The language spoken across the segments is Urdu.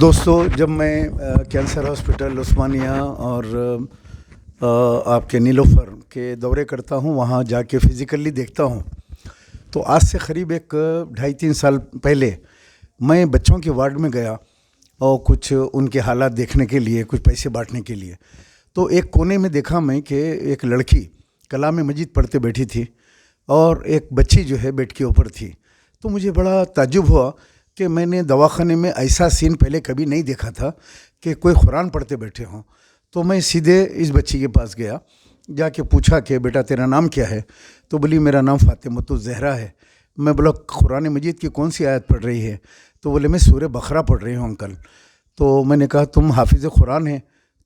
دوستو، جب میں کینسر ہاسپٹل عثمانیہ اور آپ کے نیلوفر کے دورے کرتا ہوں، وہاں جا کے فزیکلی دیکھتا ہوں، تو آج سے قریب 2.5-3 سال پہلے میں بچوں کے وارڈ میں گیا اور کچھ ان کے حالات دیکھنے کے لیے، کچھ پیسے بانٹنے کے لیے. تو ایک کونے میں دیکھا میں کہ ایک لڑکی کلام مجید پڑھتے بیٹھی تھی اور ایک بچی جو ہے بیڈ کے اوپر تھی. تو مجھے بڑا تعجب ہوا کہ میں نے دواخانے میں ایسا سین پہلے کبھی نہیں دیکھا تھا کہ کوئی قرآن پڑھتے بیٹھے ہوں. تو میں سیدھے اس بچی کے پاس گیا، جا کے پوچھا کہ بیٹا تیرا نام کیا ہے؟ تو بولی میرا نام فاطمۃ الزہرا ہے. میں بولا قرآن مجید کی کون سی آیت پڑھ رہی ہے؟ تو بولے میں سورہ بقرہ پڑھ رہی ہوں انکل. تو میں نے کہا تم حافظ قرآن ہیں؟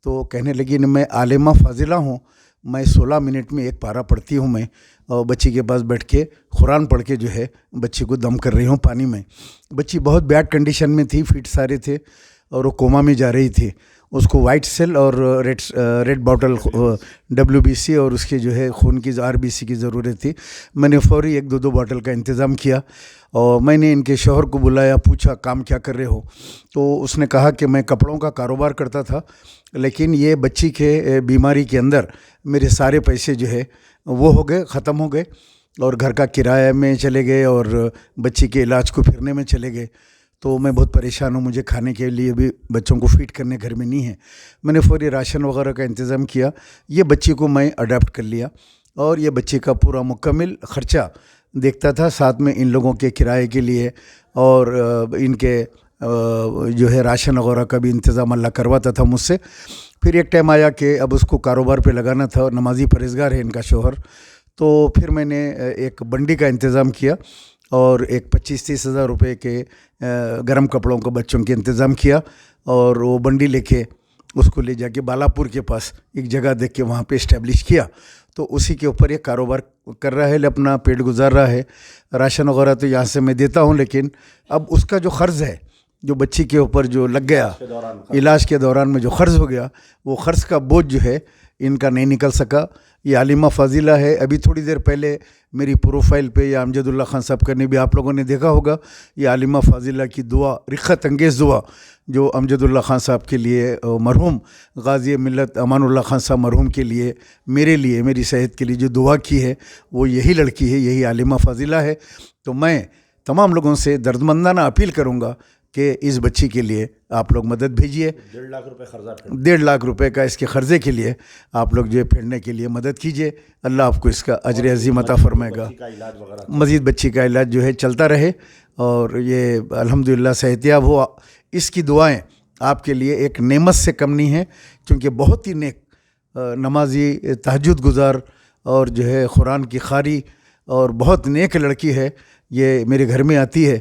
تو کہنے لگی میں عالمہ فاضلہ ہوں، میں 16 منٹ میں ایک پارہ پڑھتی ہوں میں، اور بچی کے پاس بیٹھ کے قرآن پڑھ کے جو ہے بچی کو دم کر رہی ہوں پانی میں. بچی بہت بیڈ کنڈیشن میں تھی، فیٹ سارے تھے اور وہ کوما میں جا رہی تھی. اس کو وائٹ سیل اور ریڈ باٹل WBC اور اس کے جو ہے خون کی RBC کی ضرورت تھی. میں نے فوری 1-2 باٹل کا انتظام کیا اور میں نے ان کے شوہر کو بلایا، پوچھا کام کیا کر رہے ہو؟ تو اس نے کہا کہ میں کپڑوں کا کاروبار کرتا تھا، لیکن یہ بچی کے بیماری کے اندر میرے سارے پیسے جو ہے وہ ہو گئے، ختم ہو گئے، اور گھر کا کرایہ میں چلے گئے اور بچی کے علاج کو پھرنے میں چلے گئے. تو میں بہت پریشان ہوں، مجھے کھانے کے لیے بھی بچوں کو فیڈ کرنے گھر میں نہیں ہے. میں نے فوری راشن وغیرہ کا انتظام کیا. یہ بچی کو میں اڈاپٹ کر لیا اور یہ بچی کا پورا مکمل خرچہ دیکھتا تھا، ساتھ میں ان لوگوں کے کرائے کے لیے اور ان کے جو ہے راشن وغیرہ کا بھی انتظام اللہ کرواتا تھا مجھ سے. پھر ایک ٹائم آیا کہ اب اس کو کاروبار پہ لگانا تھا، اور نمازی پرہیزگار ہے ان کا شوہر. تو پھر میں نے ایک بنڈی کا انتظام کیا اور ایک 25-30 ہزار روپے کے گرم کپڑوں کو بچوں کے انتظام کیا، اور وہ بنڈی لے کے اس کو لے جا کے بالاپور کے پاس ایک جگہ دیکھ کے وہاں پہ اسٹیبلش کیا. تو اسی کے اوپر یہ کاروبار کر رہا ہے، اپنا پیٹ گزار رہا ہے. راشن وغیرہ تو یہاں سے میں دیتا ہوں، لیکن اب اس کا جو قرض ہے جو بچی کے اوپر جو لگ گیا علاج کے دوران میں جو قرض ہو گیا، وہ قرض کا بوجھ جو ہے ان کا نہیں نکل سکا. یہ عالمہ فاضلہ ہے. ابھی تھوڑی دیر پہلے میری پروفائل پہ یا امجد اللہ خان صاحب کا نے بھی آپ لوگوں نے دیکھا ہوگا، یہ عالمہ فاضلہ کی دعا، رقت انگیز دعا جو امجد اللہ خان صاحب کے لیے، مرحوم غازی ملت امان اللہ خان صاحب مرحوم کے لیے، میرے لیے، میری صحت کے لیے جو دعا کی ہے، وہ یہی لڑکی ہے، یہی عالمہ فاضلہ ہے. تو میں تمام لوگوں سے دردمندانہ اپیل کروں گا کہ اس بچی کے لیے آپ لوگ مدد بھیجیے. 1.5 لاکھ روپے کا اس کے قرضے کے لیے آپ لوگ جو ہے پھیرنے کے لیے مدد کیجیے. اللہ آپ کو اس کا اجر عظیم عطا فرمائے گا. مزید بچی کا علاج جو ہے چلتا رہے اور یہ الحمدللہ صحتیاب ہو. اس کی دعائیں آپ کے لیے ایک نعمت سے کم نہیں ہیں، کیونکہ بہت ہی نیک نمازی، تہجد گزار اور جو ہے قرآن کی قاری اور بہت نیک لڑکی ہے. یہ میرے گھر میں آتی ہے،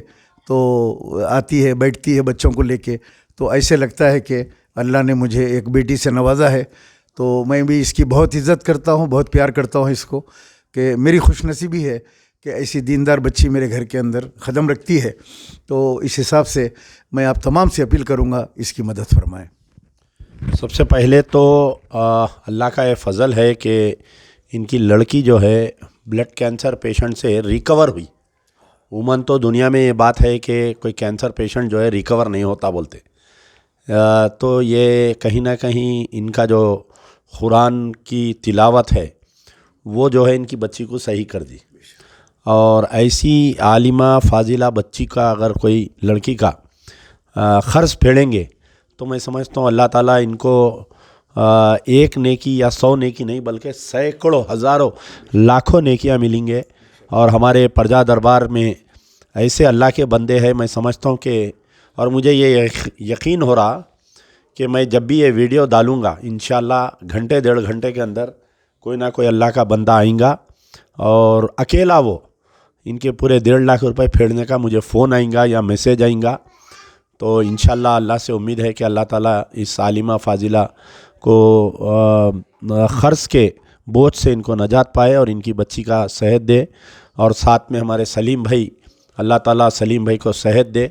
بیٹھتی ہے بچوں کو لے کے. تو ایسے لگتا ہے کہ اللہ نے مجھے ایک بیٹی سے نوازا ہے. تو میں بھی اس کی بہت عزت کرتا ہوں، بہت پیار کرتا ہوں اس کو، کہ میری خوش نصیبی ہے کہ ایسی دیندار بچی میرے گھر کے اندر قدم رکھتی ہے. تو اس حساب سے میں آپ تمام سے اپیل کروں گا اس کی مدد فرمائیں. سب سے پہلے تو اللہ کا یہ فضل ہے کہ ان کی لڑکی جو ہے بلڈ کینسر پیشنٹ سے ریکور ہوئی. عموماً تو دنیا میں یہ بات ہے کہ کوئی کینسر پیشنٹ جو ہے ریکور نہیں ہوتا بولتے. تو یہ کہیں نہ کہیں ان کا جو قرآن کی تلاوت ہے وہ جو ہے ان کی بچی کو صحیح کر دی. اور ایسی عالمہ فاضلہ بچی کا اگر کوئی لڑکی کا قرض پھیڑیں گے تو میں سمجھتا ہوں اللہ تعالیٰ ان کو ایک نیکی یا 100 نیکی نہیں بلکہ سینکڑوں، ہزاروں، لاکھوں نیکیاں ملیں گے. اور ہمارے پرجا دربار میں ایسے اللہ کے بندے ہیں، میں سمجھتا ہوں کہ، اور مجھے یہ یقین ہو رہا کہ میں جب بھی یہ ویڈیو ڈالوں گا انشاءاللہ گھنٹے 1.5 گھنٹے کے اندر کوئی نہ کوئی اللہ کا بندہ آئیں گا اور اکیلا وہ ان کے پورے 1.5 لاکھ روپے پھیڑنے کا مجھے فون آئیں گا یا میسیج آئیں گا. تو انشاءاللہ اللہ سے امید ہے کہ اللہ تعالیٰ اس عالمہ فاضلہ کو قرض کے بوجھ سے ان کو نجات پائے اور ان کی بچی کا صحت دے. اور ساتھ میں ہمارے سلیم بھائی، اللہ تعالیٰ سلیم بھائی کو صحت دے،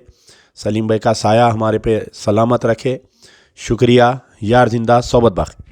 سلیم بھائی کا سایہ ہمارے پہ سلامت رکھے. شکریہ. یار زندہ، صحبت باقی.